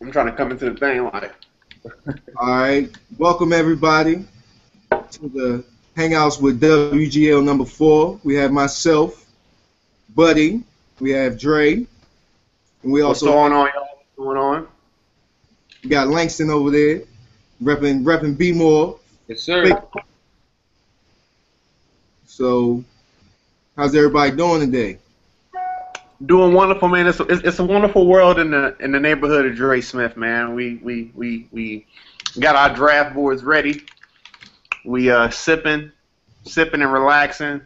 I'm trying to come into the thing like. All right, welcome everybody to the Hangouts with WGL number 4. We have myself, Buddy, we have Dre, and we What's also going on, y'all? What's going on? got Langston over there, repping B More. Yes, sir. So, how's everybody doing today? Doing wonderful, man. It's a wonderful world in the neighborhood of Dre Smith, man. We got our draft boards ready. We sipping and relaxing.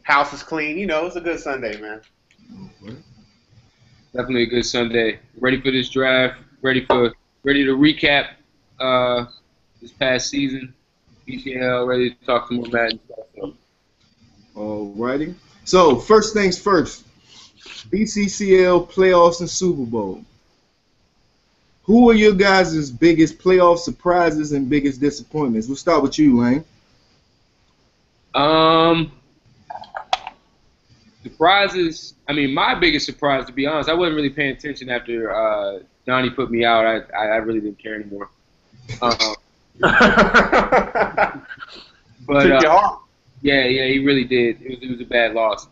House is clean. You know, it's a good Sunday, man. Definitely a good Sunday. Ready for this draft. Ready to recap this past season. BCL. Ready to talk some more Madden stuff. Alrighty. So, first things first. BCCL Playoffs and Super Bowl. Who are your guys' biggest playoff surprises and biggest disappointments? We'll start with you, Lane. Surprises. I mean, my biggest surprise, to be honest, I wasn't really paying attention after Donnie put me out. I really didn't care anymore. But Took your heart. yeah, he really did. It was a bad loss.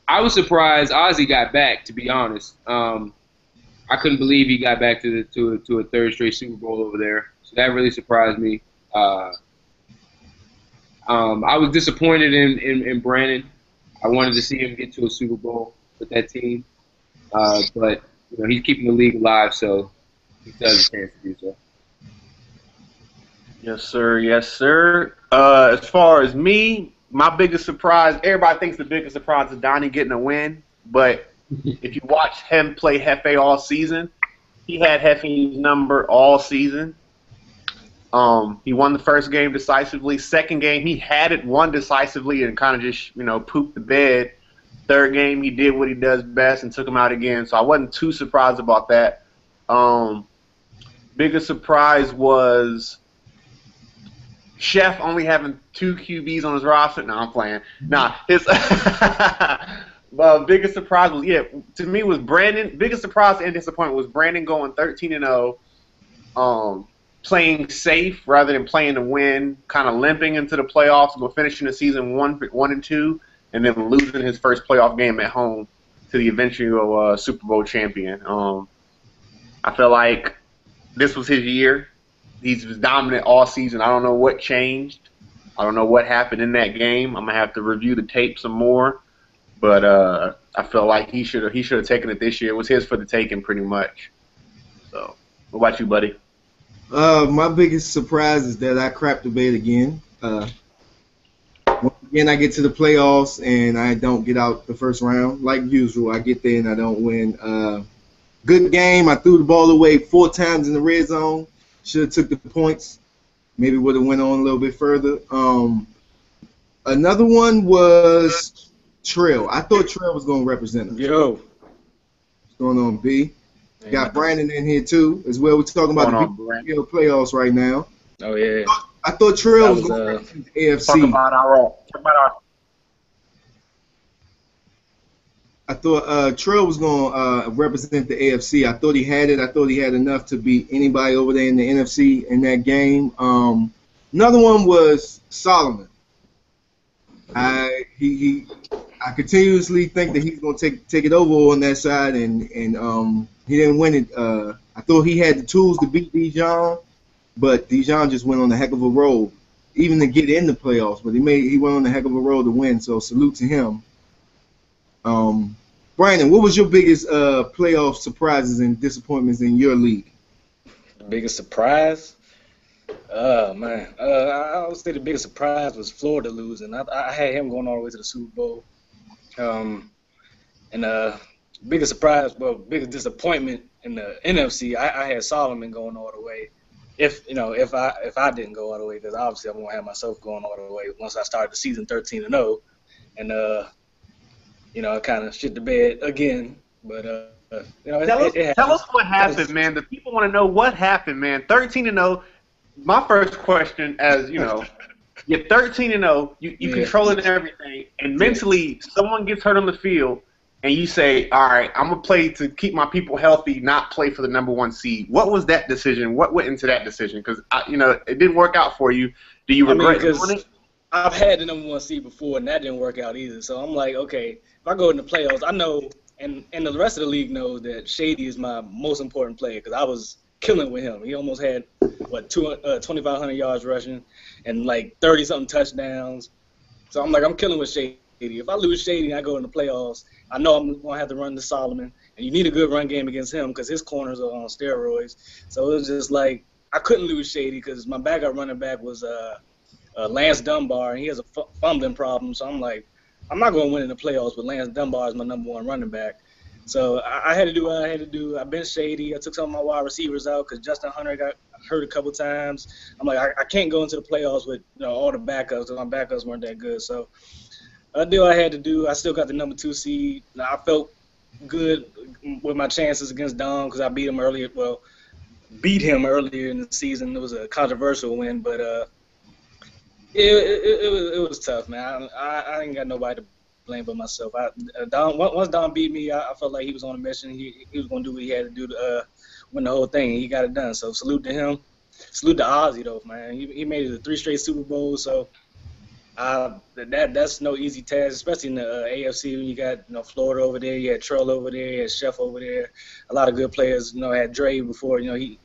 I was surprised Ozzy got back, to be honest. I couldn't believe he got back to a third straight Super Bowl over there. So that really surprised me. I was disappointed in Brandon. I wanted to see him get to a Super Bowl with that team. But you know, he's keeping the league alive, so he does have a chance to do so. Yes, sir. Yes, sir. As far as me, my biggest surprise, everybody thinks the biggest surprise is Donnie getting a win, but if you watch him play Hefe all season, he had Hefe's number all season. He won the first game decisively. Second game, he had it won decisively and kind of just, pooped the bed. Third game, he did what he does best and took him out again, so I wasn't too surprised about that. Biggest surprise was Chef only having 2 QBs on his roster. No, I'm playing. Nah, his biggest surprise was, to me was Brandon. Biggest surprise and disappointment was Brandon going 13-0, playing safe rather than playing to win, kind of limping into the playoffs, but finishing the season 1-2, and then losing his first playoff game at home to the eventual Super Bowl champion. I feel like this was his year. He's dominant all season. I don't know what changed. I don't know what happened in that game. I'm gonna have to review the tape some more. But I feel like he should have taken it this year. It was his for the taking, pretty much. So, what about you, buddy? My biggest surprise is that I crapped the bait again. Once again, I get to the playoffs and I don't get out the first round. Like usual, I get there and I don't win. Good game. I threw the ball away 4 times in the red zone. Should have took the points. Maybe would have went on a little bit further. Another one was Trail. I thought Trail was going to represent us. Yo. What's going on, B? Got Brandon in here, too, as well. We're talking about the BCCL playoffs right now. Oh, yeah. I thought Trail was going to represent the AFC. I thought Trail was going to represent the AFC. I thought he had it. I thought he had enough to beat anybody over there in the NFC in that game. Another one was Solomon. I continuously think that he's going to take it over on that side, and he didn't win it. I thought he had the tools to beat Dijon, but Dijon just went on a heck of a roll, even to get in the playoffs. But he went on a heck of a roll to win. So salute to him. Brandon, what was your biggest playoff surprises and disappointments in your league? Biggest surprise? Oh, man. I would say the biggest surprise was Florida losing. I had him going all the way to the Super Bowl. Biggest surprise, biggest disappointment in the NFC, I had Solomon going all the way. If I didn't go all the way, because obviously I won't have myself going all the way once I started the season 13-0. And I kind of shit the bed again, but tell us what happened, man. The people want to know what happened, man. 13-0. My first question, as you know, you're 13-0. You controlling everything, and mentally, someone gets hurt on the field. and you say, all right, I'm going to play to keep my people healthy, not play for the #1 seed. What was that decision? What went into that decision? Because, it didn't work out for you. Do you regret doing it? I've had the #1 seed before, and that didn't work out either. So I'm like, okay, if I go in the playoffs, I know, and the rest of the league knows that Shady is my most important player because I was killing with him. He almost had, 2,500 yards rushing and like 30-something touchdowns. So I'm like, I'm killing with Shady. If I lose Shady and I go in the playoffs, I know I'm going to have to run to Solomon. And you need a good run game against him because his corners are on steroids. So it was just like, I couldn't lose Shady because my backup running back was Lance Dunbar, and he has a fumbling problem. So I'm like, I'm not going to win in the playoffs, but Lance Dunbar is my #1 running back. So I had to do what I had to do. I benched Shady. I took some of my wide receivers out because Justin Hunter got hurt a couple times. I'm like, I can't go into the playoffs with all the backups. My backups weren't that good. So I did what I had to do. I still got the #2 seed. I felt good with my chances against Dom because I beat him earlier. Well, beat him earlier in the season. It was a controversial win, but it was tough, man. I ain't got nobody to blame but myself. Once Dom beat me, I felt like he was on a mission. He was going to do what he had to do to win the whole thing, and he got it done. So salute to him. Salute to Ozzy, though, man. He made it to 3 straight Super Bowls, so that's no easy task, especially in the AFC when you got Florida over there, you had Trell over there, you had Chef over there. A lot of good players, had Dre before. He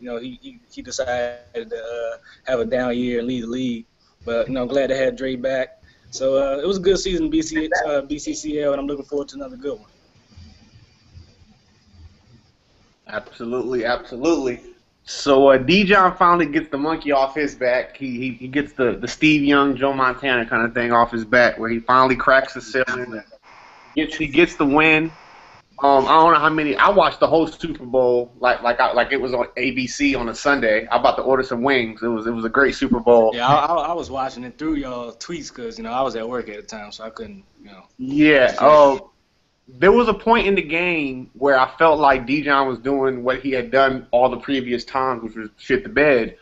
decided to have a down year and lead the league. But glad to have Dre back. So it was a good season, BCCL, and I'm looking forward to another good one. Absolutely, absolutely. So Dijon finally gets the monkey off his back. He gets the Steve Young, Joe Montana kind of thing off his back, where he finally cracks the ceiling. He gets the win. I don't know how many. I watched the whole Super Bowl like it was on ABC on a Sunday. I'm about to order some wings. It was a great Super Bowl. Yeah, I was watching it through y'all tweets because I was at work at the time, so I couldn't. Yeah. There was a point in the game where I felt like Dijon was doing what he had done all the previous times, which was shit the bed.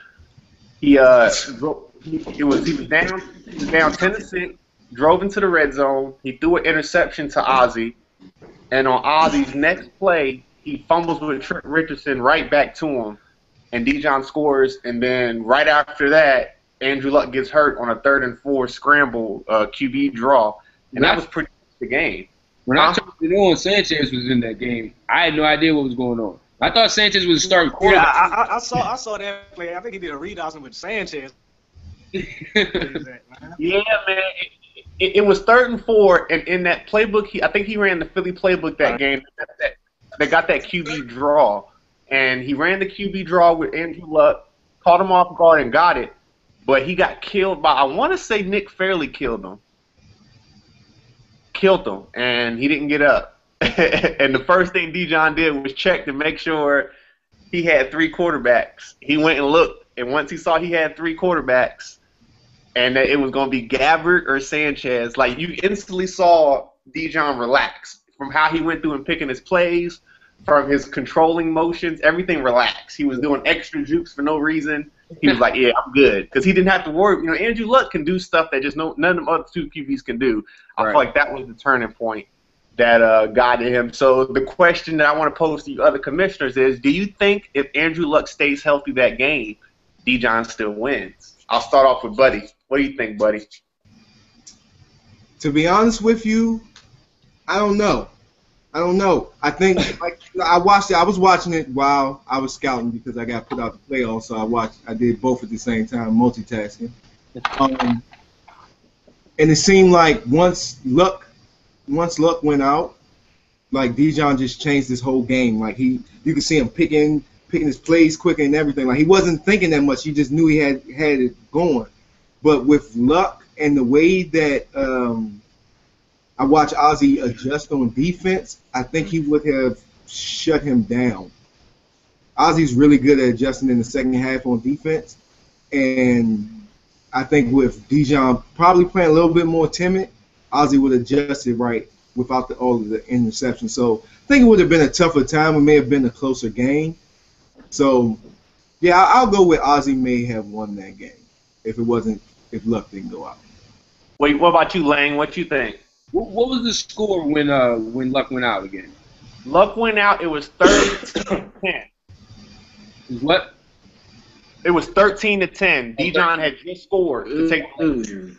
He was down 10-6, drove into the red zone. He threw an interception to Ozzy, and on Ozzy's next play, he fumbles with Trent Richardson right back to him, and Dijon scores. And then right after that, Andrew Luck gets hurt on a 3rd and 4 scramble QB draw, and that was pretty much the game. When I told you Sanchez was in that game, I had no idea what was going on. I thought Sanchez was starting quarterback. Yeah, I saw that play. I think he did a read option with Sanchez. Yeah, man. It was 3rd and 4, and in that playbook, I think he ran the Philly playbook that game. They got that QB draw, and he ran the QB draw with Andrew Luck, caught him off guard and got it, but he got killed by, I want to say Nick Fairley killed him, and he didn't get up. And the first thing Dijon did was check to make sure he had 3 quarterbacks. He went and looked, and once he saw he had 3 quarterbacks, and that it was going to be Gabbert or Sanchez, like you instantly saw Dijon relax from how he went through and picking his plays, from his controlling motions, everything relaxed. He was doing extra jukes for no reason. He was like, yeah, I'm good. Because he didn't have to worry. Andrew Luck can do stuff that just none of the other 2 QBs can do. I feel like that was the turning point that guided him. So the question that I want to pose to you other commissioners is, do you think if Andrew Luck stays healthy that game, Dijon still wins? I'll start off with Buddy. What do you think, Buddy? To be honest with you, I don't know. I think I was watching it while I was scouting because I got put out the playoffs, so I did both at the same time, multitasking. And it seemed like once Luck went out, like Dijon just changed his whole game. Like you could see him picking his plays quicker and everything. Like he wasn't thinking that much. He just knew he had it going. But with Luck and the way that I watched Ozzy adjust on defense, I think he would have shut him down. Ozzy's really good at adjusting in the second half on defense, and I think with Dijon probably playing a little bit more timid, Ozzy would adjust it right without all of the interceptions. So I think it would have been a tougher time. It may have been a closer game. So, yeah, I'll go with Ozzy may have won that game if Luck didn't go out. Wait, what about you, Lang? What you think? What was the score when Luck went out again? Luck went out. It was 13-10. It was what? It was 13-10. Dijon had just scored to take the lead.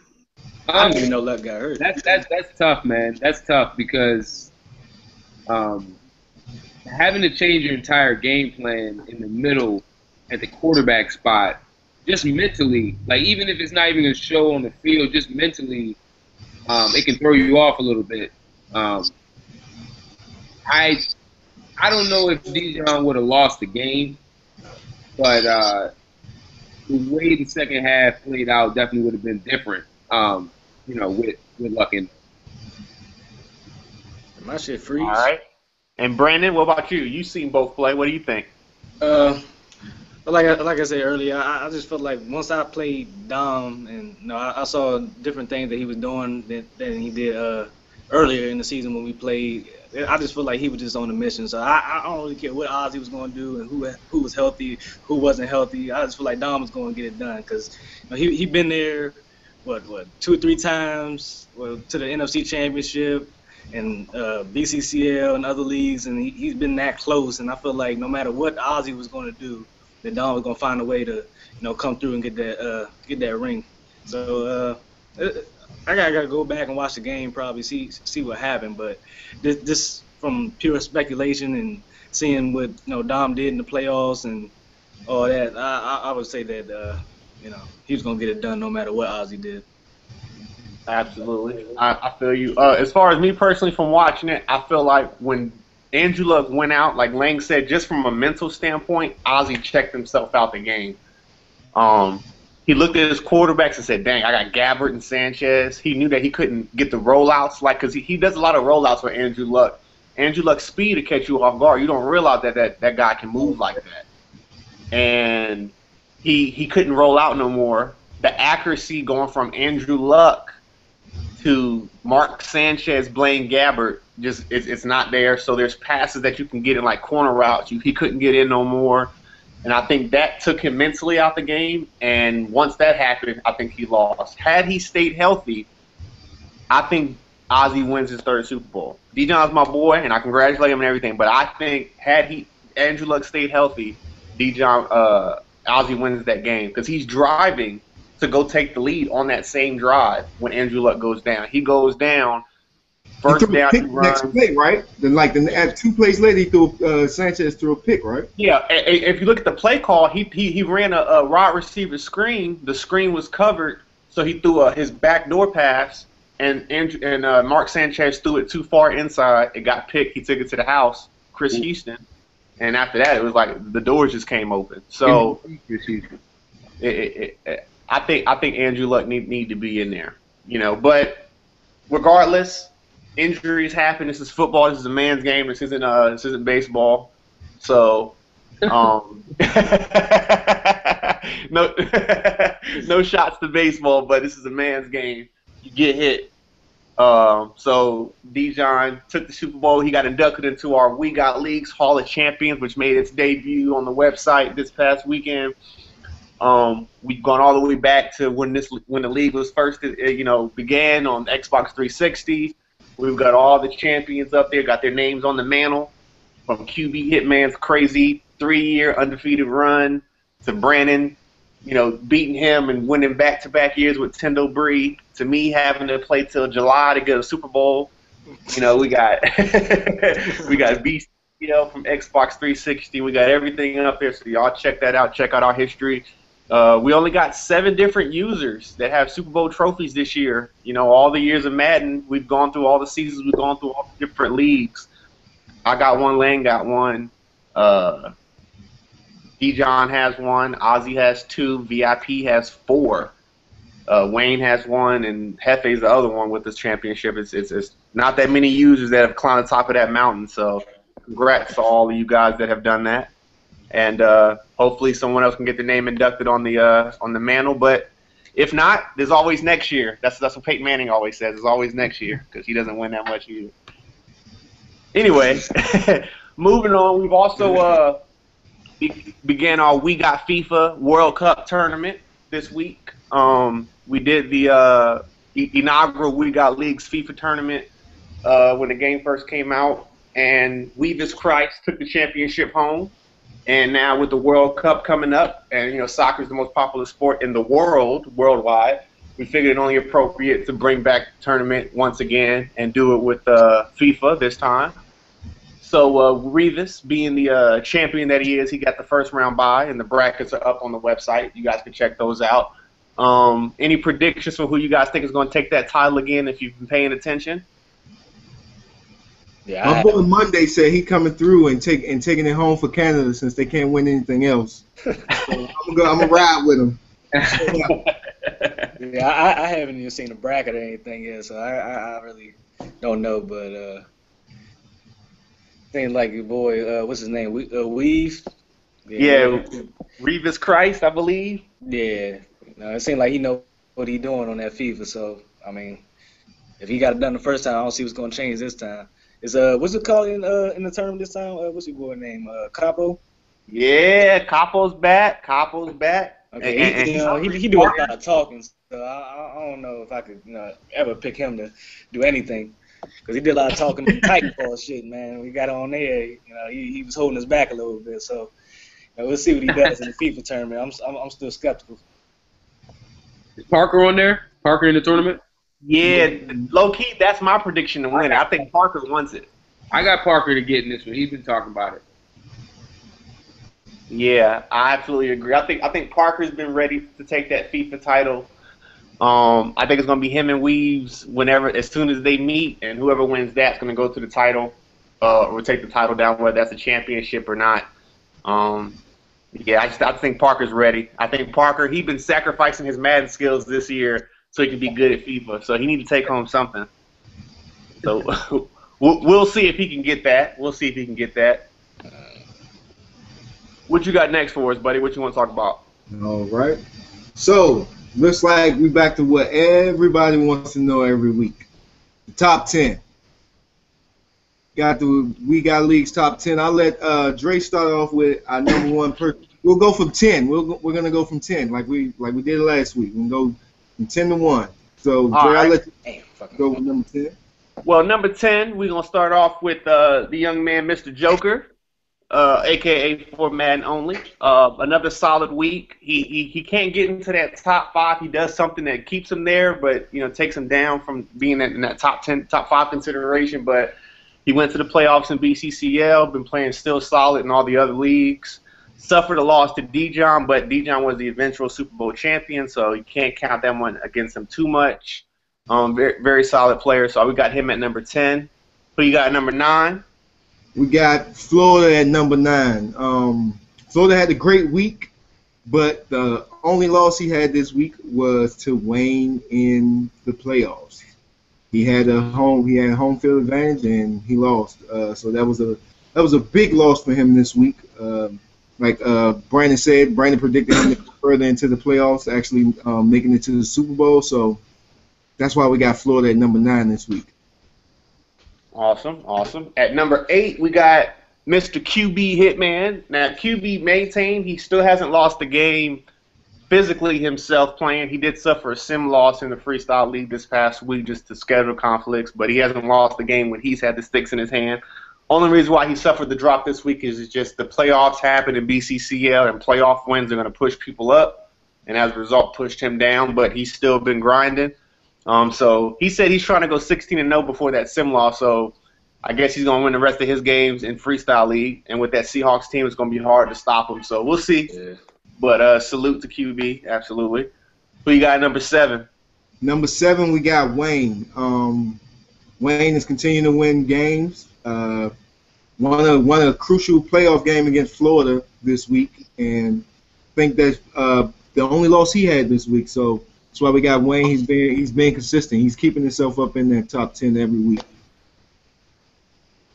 I didn't even know Luck got hurt. That's tough, man. That's tough because having to change your entire game plan in the middle at the quarterback spot, just mentally, like even if it's not even a show on the field, just mentally, it can throw you off a little bit. I don't know if Dijon would have lost the game, but the way the second half played out definitely would have been different. With Luck in. My shit freeze. All right. And Brandon, what about you? You've seen both play. What do you think? Like I said earlier, I just felt like once I played Dom and I saw different things that he was doing than he did earlier in the season when we played. I just feel like he was just on a mission. So I don't really care what Ozzy was going to do and who was healthy, who wasn't healthy. I just feel like Dom was going to get it done because he been there, what 2 or 3 times to the NFC Championship and BCCL and other leagues, and he's been that close. And I feel like no matter what Ozzy was going to do, that Dom was going to find a way to come through and get that ring. So I gotta go back and watch the game, probably see what happened. But this from pure speculation and seeing what Dom did in the playoffs and all that, I would say that he was gonna get it done no matter what Ozzy did. Absolutely, I feel you. As far as me personally, from watching it, I feel like when Andrew Luck went out, like Lang said, just from a mental standpoint, Ozzy checked himself out the game. He looked at his quarterbacks and said, dang, I got Gabbert and Sanchez. He knew that he couldn't get the rollouts, because he does a lot of rollouts for Andrew Luck. Andrew Luck's speed to catch you off guard. You don't realize that guy can move like that. And he couldn't roll out no more. The accuracy going from Andrew Luck to Mark Sanchez, Blaine Gabbert, just it's not there. So there's passes that you can get in like corner routes. He couldn't get in no more. And I think that took him mentally out the game. And once that happened, I think he lost. Had he stayed healthy, I think Ozzy wins his 3rd Super Bowl. Dijon's my boy, and I congratulate him and everything. But I think had Andrew Luck stayed healthy, Ozzy wins that game because he's driving to go take the lead on that same drive when Andrew Luck goes down. He goes down. First down, he runs. Next play, right? At 2 plays later, he threw Sanchez threw a pick, right? Yeah. If you look at the play call, he ran a wide receiver screen. The screen was covered, so he threw his backdoor pass, and Mark Sanchez threw it too far inside. It got picked. He took it to the house. Chris Houston, and after that, it was like the doors just came open. So I think Andrew Luck need to be in there, But regardless. Injuries happen. This is football. This is a man's game. This isn't baseball. So, no shots to baseball, but this is a man's game. You get hit. So Dijon took the Super Bowl. He got inducted into our We Got Leagues Hall of Champions, which made its debut on the website this past weekend. We've gone all the way back to when the league was first, began on Xbox 360. We've got all the champions up there, got their names on the mantle, from QB Hitman's crazy 3-year undefeated run to Brandon, beating him and winning back-to-back years with Tendo Bree, to me having to play till July to get a Super Bowl. We got we got BCCL from Xbox 360. We got everything up there, so y'all check that out. Check out our history. We only got 7 different users that have Super Bowl trophies this year. All the years of Madden, we've gone through all the seasons, we've gone through all the different leagues. I got one, Lang got one, Dijon has one, Ozzy has 2, VIP has 4, Wayne has 1, and Hefe's the other one with this championship. It's not that many users that have climbed the top of that mountain, so congrats to all of you guys that have done that. And hopefully someone else can get their name inducted on the mantle. But if not, there's always next year. That's what Peyton Manning always says. There's always next year because he doesn't win that much either. Anyway, moving on. We've also began our We Got FIFA World Cup tournament this week. We did the inaugural We Got Leagues FIFA tournament when the game first came out, and We This Christ took the championship home. And now with the World Cup coming up, and soccer is the most popular sport in the world, worldwide, we figured it only appropriate to bring back the tournament once again and do it with FIFA this time. So Revis, being the champion that he is, he got the first round bye, and the brackets are up on the website. You guys can check those out. Any predictions for who you guys think is going to take that title again if you've been paying attention? Yeah, my boy Monday said he coming through and taking it home for Canada since they can't win anything else. So I'm gonna ride with him. Yeah, I haven't even seen a bracket or anything yet, so I really don't know. But seems like your boy, what's his name? Weave. Yeah, Revis Christ, I believe. Yeah, it seems like he know what he doing on that FIFA. So I mean, if he got it done the first time, I don't see what's gonna change this time. Is what's it called in the tournament this time? What's your boy name? Capo. Yeah, Capo's back. Capo's back. Okay, he do a lot of talking, so I don't know if I could ever pick him to do anything, because he did a lot of talking and Titanfall shit, man. We got on there, he was holding us back a little bit, so we'll see what he does in the FIFA tournament. I'm still skeptical. Is Parker on there? Parker in the tournament? Yeah, low-key, that's my prediction to win. I think Parker wins it. I got Parker to get in this one. He's been talking about it. Yeah, I absolutely agree. I think Parker's been ready to take that FIFA title. I think it's going to be him and Weaves as soon as they meet, and whoever wins that's going to go to the title or take the title down, whether that's a championship or not. I think Parker's ready. I think Parker, he's been sacrificing his Madden skills this year so he can be good at FIFA. So he needs to take home something. So we'll see if he can get that. What you got next for us, buddy? What you want to talk about? All right. So looks like we back to what everybody wants to know every week. The top 10. We got leagues top 10. I'll let Dre start off with our number one person. We'll go from 10. We're gonna go from 10 like we did last week. We can go from 10 to 1. So Dre, I'll let you go with number 10. Well, number 10, we're gonna start off with the young man, Mr. Joker, aka for Madden only. Another solid week. He can't get into that top 5. He does something that keeps him there, but takes him down from being in that top 5 consideration. But he went to the playoffs in BCCL, been playing still solid in all the other leagues. Suffered a loss to Dijon, but Dijon was the eventual Super Bowl champion, so you can't count that one against him too much. Very, very solid player, so we got him at number 10. Who you got at number 9? We got Florida at number 9. Florida had a great week, but the only loss he had this week was to Wayne in the playoffs. He had home field advantage and he lost. So that was a big loss for him this week. Like Brandon said, Brandon predicted him to go further into the playoffs, actually making it to the Super Bowl. So that's why we got Florida at number 9 this week. Awesome. At number 8, we got Mr. QB Hitman. Now, QB maintained. He still hasn't lost the game physically himself playing. He did suffer a sim loss in the Freestyle League this past week just to schedule conflicts, but he hasn't lost the game when he's had the sticks in his hand. Only reason why he suffered the drop this week is just the playoffs happened in BCCL, and playoff wins are going to push people up, and as a result pushed him down, but he's still been grinding. So he said he's trying to go 16-0 before that sim loss, so I guess he's going to win the rest of his games in Freestyle League, and with that Seahawks team, it's going to be hard to stop him, so we'll see. Yeah. But salute to QB, absolutely. Who you got at number 7? Number 7, we got Wayne. Wayne is continuing to win games. Won a crucial playoff game against Florida this week, and I think that's the only loss he had this week. So that's why we got Wayne. He's been consistent. He's keeping himself up in that top 10 every week.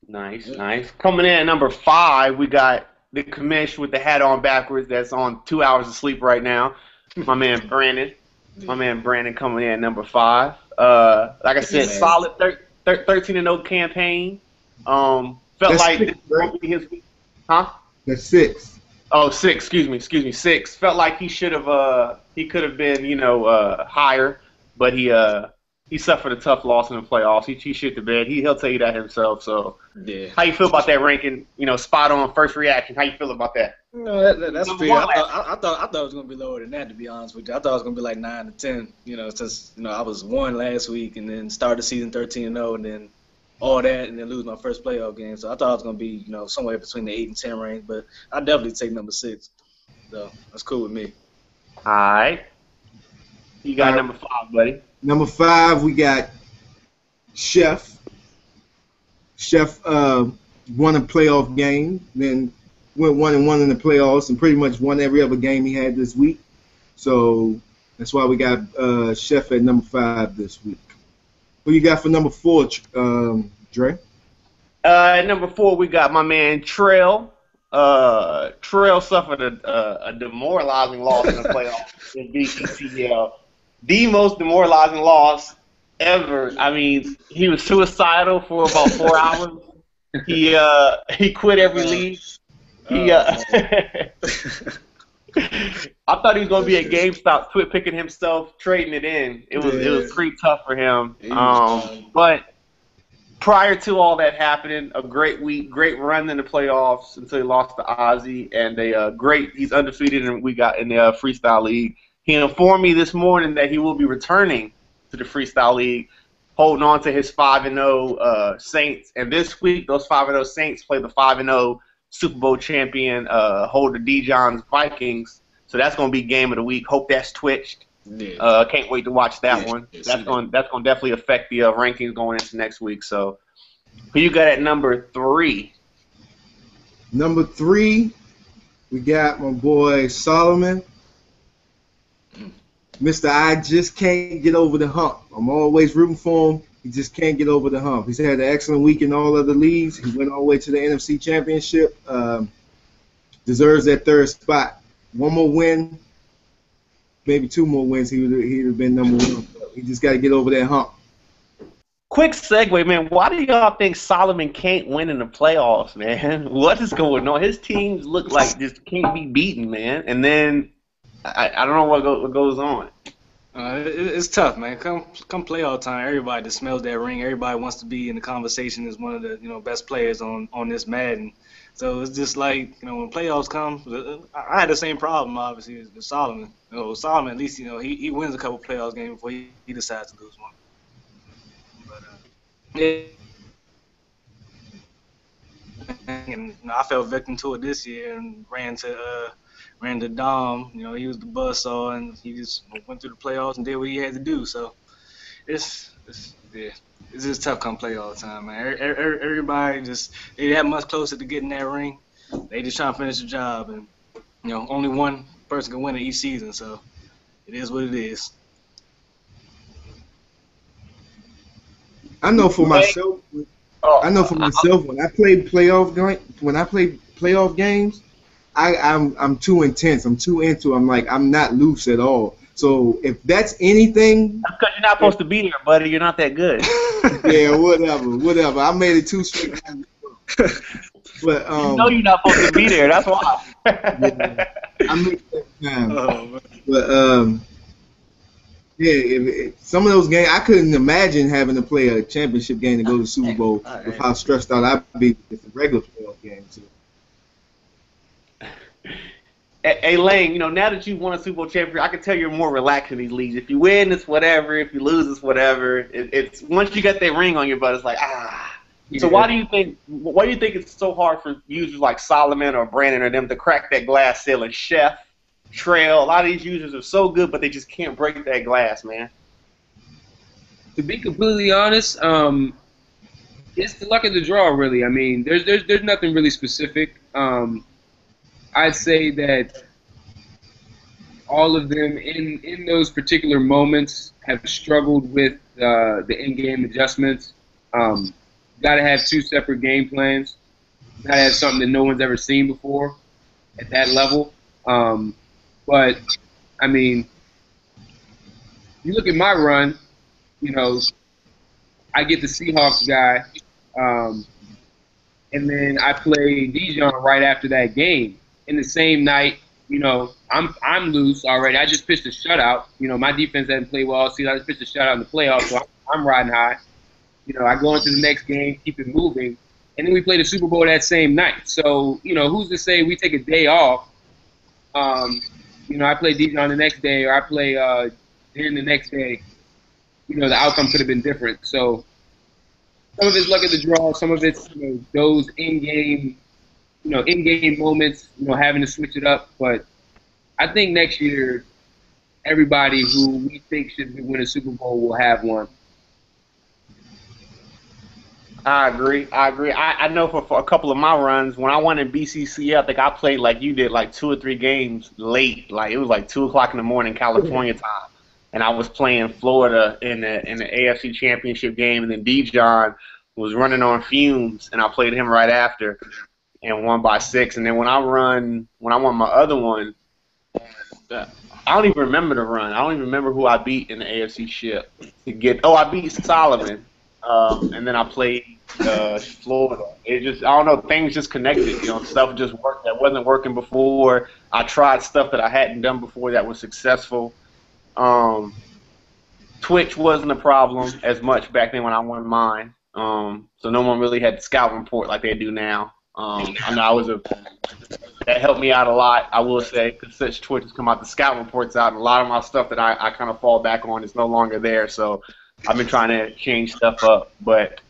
Nice. Coming in at number 5, we got the commish with the hat on backwards. That's on 2 hours of sleep right now. My man Brandon. Coming in at number 5. Like I said, solid 13-0 campaign. Felt that's like 6, this won't be his week. Huh? That's 6. Oh, 6. Excuse me. 6. Felt like he could have been, higher, but he he suffered a tough loss in the playoffs. He shit the bed. He'll tell you that himself. So, Yeah. how you feel about that ranking? Spot on first reaction. How you feel about that? That's fair. I thought it was gonna be lower than that, to be honest with you. I thought it was gonna be like 9 to 10. Since I was 1 last week and then started season 13-0 and then all that and then lose my first playoff game. So I thought it was gonna be somewhere between the 8 and 10 range. But I definitely take number 6. So that's cool with me. All right. You got number 5, buddy. Number 5, we got Chef. Chef won a playoff game, then went 1-1 in the playoffs, and pretty much won every other game he had this week. So that's why we got Chef at number 5 this week. Who you got for number 4, Dre? At number 4, we got my man Trail. Trail suffered a demoralizing loss in the playoffs in BCCL. The most demoralizing loss ever. I mean, he was suicidal for about 4 hours. He quit every league. I thought he was gonna be at GameStop, quit picking himself, trading it in. It was pretty tough for him. But prior to all that happening, a great week, great run in the playoffs until he lost to Ozzy, and he's undefeated in the Freestyle League. He informed me this morning that he will be returning to the Freestyle League, holding on to his 5-0 Saints. And this week, those 5-0 Saints play the 5-0 Super Bowl champion holder Dijon's Vikings. So that's going to be game of the week. Hope that's twitched. Yeah. Can't wait to watch that one. That's going to definitely affect the rankings going into next week. So who you got at number 3? Number 3, we got my boy Solomon. Mr. I just can't get over the hump. I'm always rooting for him. He just can't get over the hump. He's had an excellent week in all other leagues. He went all the way to the NFC Championship. Deserves that 3rd spot. One more win, maybe 2 more wins, he would have been number 1. He just got to get over that hump. Quick segue, man. Why do y'all think Solomon can't win in the playoffs, man? What is going on? His teams look like just can't be beaten, man. And then I don't know what goes on. It's tough, man. Come playoff time, everybody that smells that ring, everybody wants to be in the conversation as one of the best players on this Madden. So it's just like when playoffs come, I had the same problem obviously with Solomon. Solomon at least he wins a couple playoffs games before he decides to lose one. But and I fell victim to it this year and ran to Dom. He was the buzzsaw, and he just went through the playoffs and did what he had to do. So it's just tough come playoff time, man. Everybody they that much closer to getting that ring. They just trying to finish the job, and only one person can win it each season. So it is what it is. I know for myself. When I play playoff games, I'm too intense. I'm too into. I'm not loose at all. So if that's anything, that's because you're not supposed to be there, buddy. You're not that good. Yeah, whatever. I made it too straight. But you're not supposed to be there. That's why. Yeah, I make that time. But if some of those games, I couldn't imagine having to play a championship game to go to the Super Bowl with how stressed out I'd be with the regular playoff game. So. Hey, Lane, now that you've won a Super Bowl championship, I can tell you're more relaxed in these leagues. If you win, it's whatever. If you lose, it's whatever. It's once you get that ring on your butt, it's like, Yeah. So why do you think it's so hard for users like Solomon or Brandon or them to crack that glass ceiling? Chef, Trail, a lot of these users are so good, but they just can't break that glass, man. To be completely honest, it's the luck of the draw, really. I mean, there's nothing really specific. I'd say that all of them in those particular moments have struggled with the in-game adjustments. Got to have 2 separate game plans. Got to have something that no one's ever seen before at that level. But, I mean, you look at my run, I get the Seahawks guy, and then I play Dijon right after that game. In the same night, you know, I'm loose already. I just pitched a shutout. You know, my defense hasn't played well all season. I just pitched a shutout in the playoffs, so I'm riding high. You know, I go into the next game, keep it moving, and then we play the Super Bowl that same night. So, you know, who's to say we take a day off? You know, I play Dijon the next day, or I play Din the next day. You know, the outcome could have been different. So some of it's luck of the draw, some of it's, you know, those in-game moments, you know, having to switch it up. But I think next year, everybody who we think should win a Super Bowl will have one. I agree. I know for a couple of my runs, when I won in BCCL, I think I played like you did, like 2 or 3 games late. Like it was like 2 o'clock in the morning California time, and I was playing Florida in the AFC Championship game, and then Dijon was running on fumes, and I played him right after, and won by 6. And then when I won my other one, I don't even remember the run. I don't even remember who I beat in the AFC ship to get. Oh, I beat Solomon. And then I played Florida. It just, I don't know, things just connected. You know, stuff just worked that wasn't working before. I tried stuff that I hadn't done before that was successful. Twitch wasn't a problem as much back then when I won mine. So no one really had the scout report like they do now. I know that helped me out a lot, I will say, because such Twitch has come out, the scout reports out, and a lot of my stuff that I kind of fall back on is no longer there. So I've been trying to change stuff up, but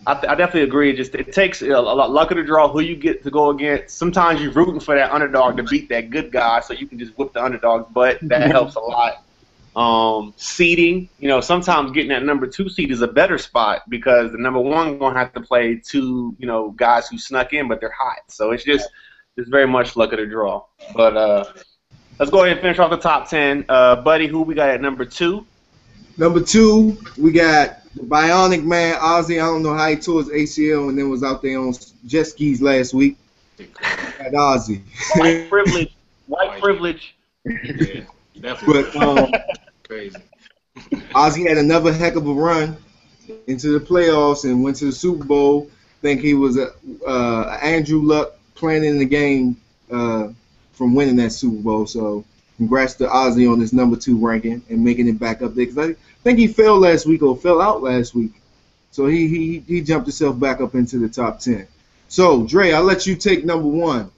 I definitely agree. It takes a lot luck of the draw, who you get to go against. Sometimes you're rooting for that underdog to beat that good guy, so you can just whip the underdog's butt. That helps a lot. Seeding, you know, sometimes getting that number 2 seed is a better spot because the number 1 going to have to play 2, you know, guys who snuck in, but they're hot. So it's very much luck of the draw. But let's go ahead and finish off the top 10. Buddy, who we got at number 2? Number 2, we got the Bionic Man, Ozzy. I don't know how he tore his ACL and then was out there on jet skis last week. At Ozzy. White privilege. White privilege. Yeah, definitely. But crazy. Ozzy had another heck of a run into the playoffs and went to the Super Bowl. I think he was Andrew Luck playing in the game from winning that Super Bowl. So congrats to Ozzy on his number 2 ranking and making it back up there. Because I think he fell out last week. So he jumped himself back up into the top 10. So, Dre, I'll let you take number 1.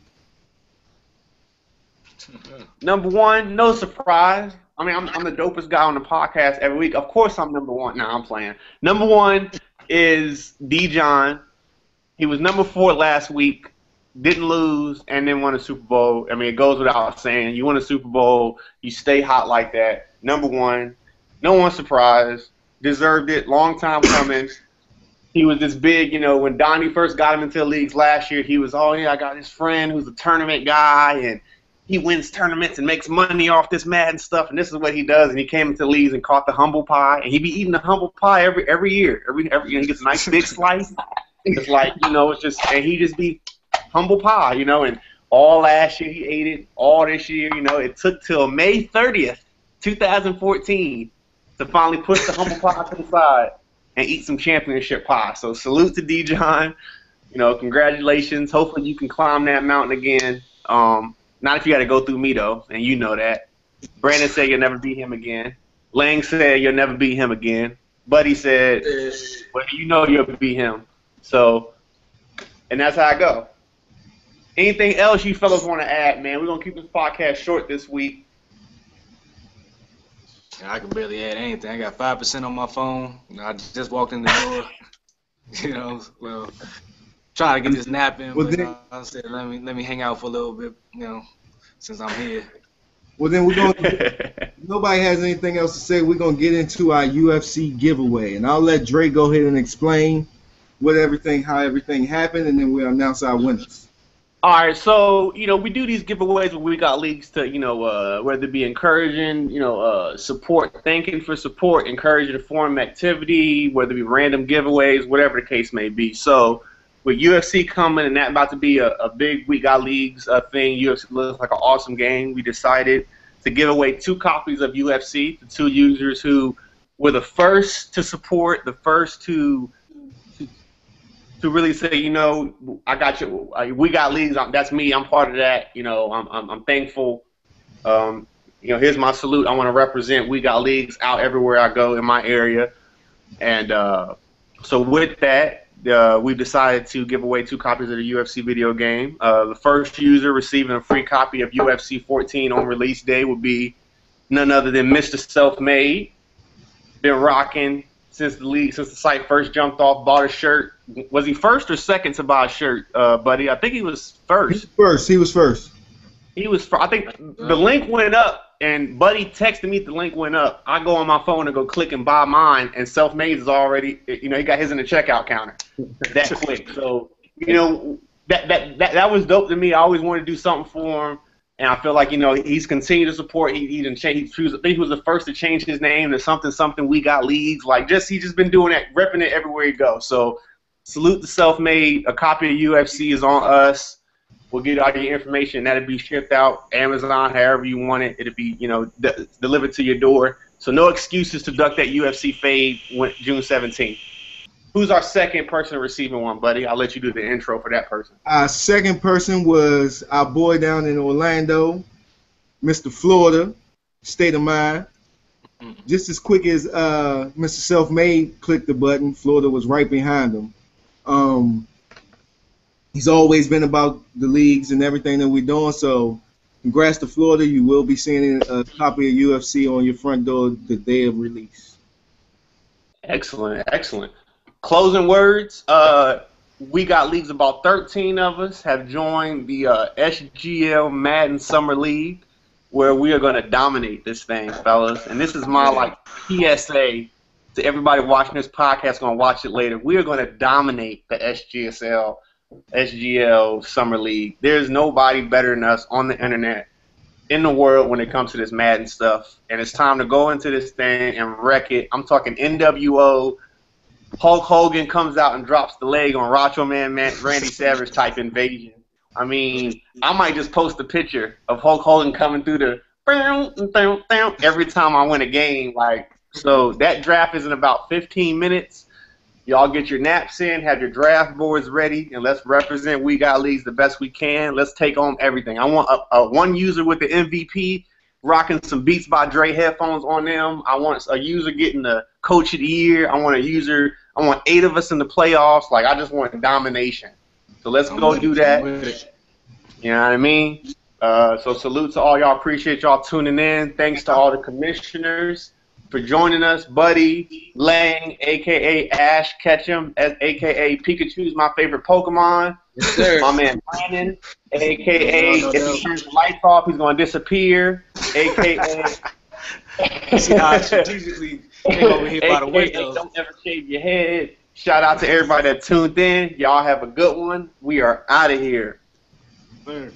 Number 1, no surprise. I mean, I'm the dopest guy on the podcast every week. Of course I'm number 1. No, I'm playing. Number 1 is Dijon. He was number 4 last week. Didn't lose, and then won a Super Bowl. I mean, it goes without saying. You win a Super Bowl, you stay hot like that. Number 1, no one's surprised. Deserved it. Long time coming. He was this big, you know, when Donnie first got him into the leagues last year, he was, oh, yeah, I got this friend who's a tournament guy, and he wins tournaments and makes money off this Madden stuff, and this is what he does. And he came into the leagues and caught the humble pie, and he be eating the humble pie every year. Every you know, he gets a nice big slice. It's like, you know, it's just, and he just be humble pie, you know, and all last year he ate it, all this year, you know, it took till May 30th, 2014 to finally push the humble pie to the side and eat some championship pie. So salute to Dijon, you know, congratulations. Hopefully you can climb that mountain again. Not if you got to go through me, though, and you know that. Brandon said you'll never beat him again. Lang said you'll never beat him again. Buddy said, well, you know you'll beat him. So, and that's how I go. Anything else you fellas want to add, man? We're going to keep this podcast short this week. I can barely add anything. I got 5% on my phone. I just walked in the door. You know, well, trying to get this nap in. Well, but I said, let me hang out for a little bit, you know, since I'm here. Well, then we're going to – nobody has anything else to say. We're going to get into our UFC giveaway. And I'll let Dre go ahead and explain how everything happened, and then we'll announce our winners. All right, so, you know, we do these giveaways where we got leagues to, you know, whether it be encouraging, you know, support, thanking for support, encouraging to form activity, whether it be random giveaways, whatever the case may be. So with UFC coming and that about to be a big We Got Leagues thing, UFC looks like an awesome game. We decided to give away 2 copies of UFC to 2 users who were the first to support, the first to to really say, you know, I got you. We got leagues. That's me. I'm part of that. You know, I'm thankful. You know, here's my salute. I want to represent We Got Leagues out everywhere I go in my area. And so with that, we've decided to give away 2 copies of the UFC video game. The first user receiving a free copy of UFC 14 on release day will be none other than Mr. Self-Made. Been rocking since the site first jumped off, bought a shirt. Was he first or second to buy a shirt, buddy? I think he was first. He was first. He was first. I think the link went up, and Buddy texted me the link went up. I go on my phone and go click and buy mine, and Self-Made is already, you know, he got his in the checkout counter that quick. So, you know, that was dope to me. I always wanted to do something for him, and I feel like, you know, he's continued to support. He didn't change. I think he was the first to change his name to something We Got Leagues. Like, he just been doing that, repping it everywhere he goes. So, salute to Self-Made. A copy of UFC is on us. We'll get all your information. That'll be shipped out, Amazon, however you want it. It'll be, you know, delivered to your door. So no excuses to duck that UFC fade June 17th. Who's our second person receiving one, buddy? I'll let you do the intro for that person. Our second person was our boy down in Orlando, Mr. Florida, State of Mind. Just as quick as Mr. Self-Made clicked the button, Florida was right behind him. He's always been about the leagues and everything that we're doing, so congrats to Florida. You will be seeing a copy of UFC on your front door the day of release. Excellent, excellent. Closing words. We Got Leagues. About 13 of us have joined the SGL Madden Summer League, where we are going to dominate this thing, fellas. And this is my, like, PSA to everybody watching this podcast, going to watch it later. We are going to dominate the SGL Summer League. There's nobody better than us on the internet in the world when it comes to this Madden stuff. And it's time to go into this thing and wreck it. I'm talking NWO. Hulk Hogan comes out and drops the leg on Macho Man Randy Savage type invasion. I mean, I might just post a picture of Hulk Hogan coming through the every time I win a game. Like, so that draft is in about 15 minutes. Y'all get your naps in, have your draft boards ready, and let's represent We Got Leagues the best we can. Let's take on everything. I want one user with the MVP rocking some Beats by Dre headphones on them. I want a user getting the Coach of the Year. I want 8 of us in the playoffs. Like, I just want domination. So let's go do that. You know what I mean? So salute to all y'all. Appreciate y'all tuning in. Thanks to all the commissioners for joining us. Buddy, Lang, a.k.a. Ash Ketchum, a.k.a. Pikachu's my favorite Pokemon. Yes, sir. My man Brandon, a.k.a. if he turns the lights off, he's going to disappear, a.k.a. See how I strategically came over here by the window. Don't ever shave your head. Shout out to everybody that tuned in. Y'all have a good one. We are out of here. Man.